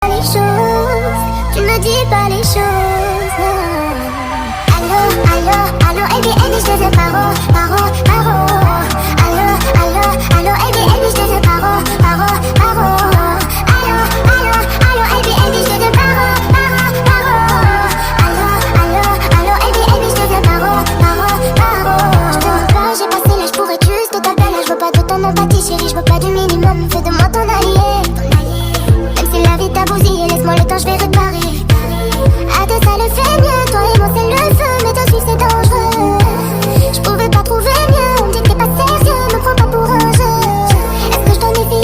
Les choses, tu me dis pas les choses. Allô, allô, allô, Ebi, Ebi, je te veux paro, paro, paro. Allô, allô, allô, Ebi, Ebi, je te veux paro, paro, paro. Allô, allô, allô, Ebi, Ebi, je te veux paro, paro, paro. Allô, allô, allô, Ebi, Ebi, je te veux paro, paro, paro. Je te veux pas, j'ai passé l'âge pour être juste ta belle. Je veux pas de ton empathie, chérie, je veux pas du minimum. Fais de moi ton allié. Même si la vie t'a bousillé, laisse-moi le temps, je vais réparer. À deux, ça le fait mieux, toi et